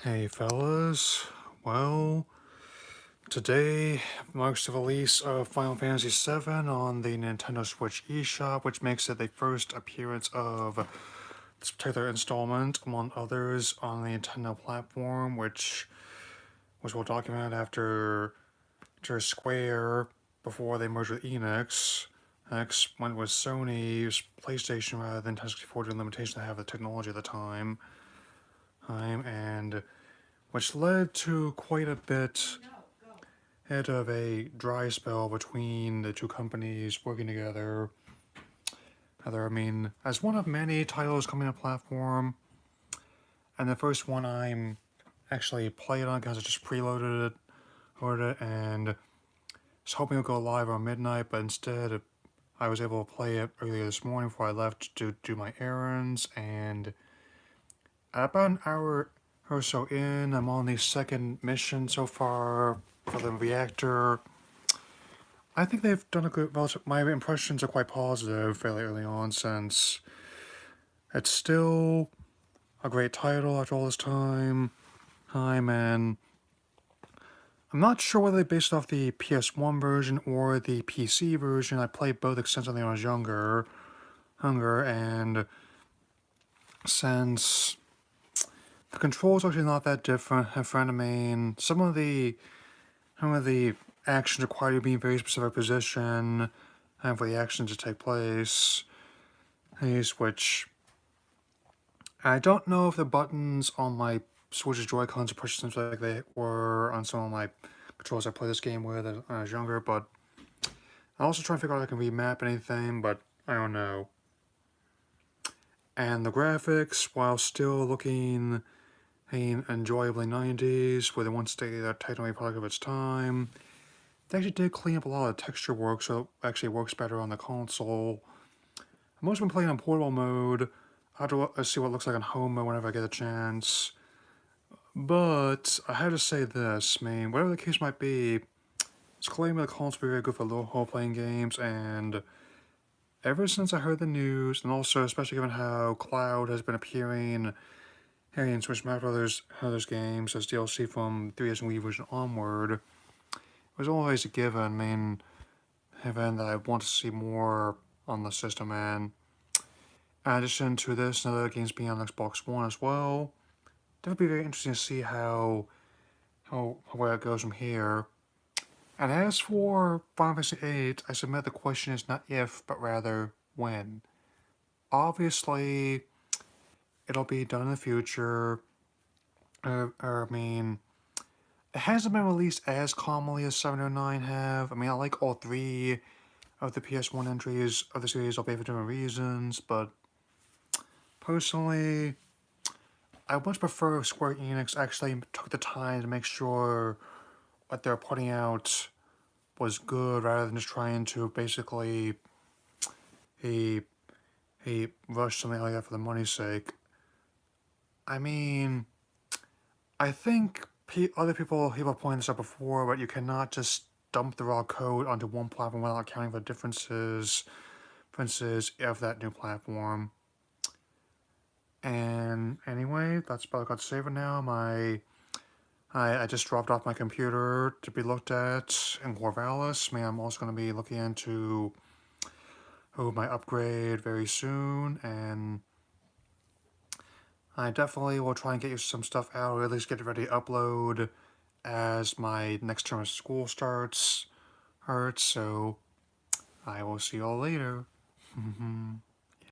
Hey fellas, well, today marks the release of Final Fantasy VII on the Nintendo Switch eShop, which makes it the first appearance of this particular installment, among others, on the Nintendo platform, which was well documented after Square, before they merged with Enix. Enix went with Sony's PlayStation rather than Nintendo 64 due to limitations to have the technology at the time, and which led to quite a bit of a dry spell between the two companies working together. As one of many titles coming to the platform, and the first one I'm actually played on because I just preloaded it, and was hoping it would go live around midnight, but instead I was able to play it earlier this morning before I left to do my errands, and at about an hour or so in, I'm on the second mission so far for the reactor. I think they've done a good. My impressions are quite positive fairly early on, since it's still a great title after all this time. And I'm not sure whether they based off the PS1 version or the PC version. I played both extensively when I was younger, and since the controls are actually not that different, some of the actions require you to be in a very specific position and for the actions to take place. Which I don't know if the buttons on my Switch's Joy-Cons are pushed things like they were on some of my controls I played this game with when I was younger, but I'm also trying to figure out if I can remap anything, but I don't know. And the graphics, while still looking enjoyably 90s, with the one state that technically product of its time, they actually did clean up a lot of texture work, so it actually works better on the console. I've mostly been playing on portable mode. I have to see what it looks like on home mode whenever I get a chance. But I have to say this, whatever the case might be, it's claimed the console will be very good for low playing games, and ever since I heard the news, and also especially given how Cloud has been appearing in Super Smash Brothers games as DLC from 3DS and Wii version onward, it was always a given. Given that I want to see more on the system, and in addition to this, and other games being on Xbox One as well, it would be very interesting to see where it goes from here. And as for Final Fantasy VIII, I submit the question is not if, but rather when. Obviously, it'll be done in the future. It hasn't been released as commonly as 7 or 9 have. I like all three of the PS1 entries of the series, albeit for different reasons, but personally, I much prefer if Square Enix actually took the time to make sure what they're putting out was good, rather than just trying to basically he rush something like that for the money's sake. I think other people have pointed this out before, but you cannot just dump the raw code onto one platform without accounting for the differences of that new platform. And anyway, that's about all I got to say for now. I just dropped off my computer to be looked at in Corvallis. I'm also going to be looking into my upgrade very soon, and I definitely will try and get you some stuff out, or at least get it ready to upload as my next term of school starts. So I will see y'all later.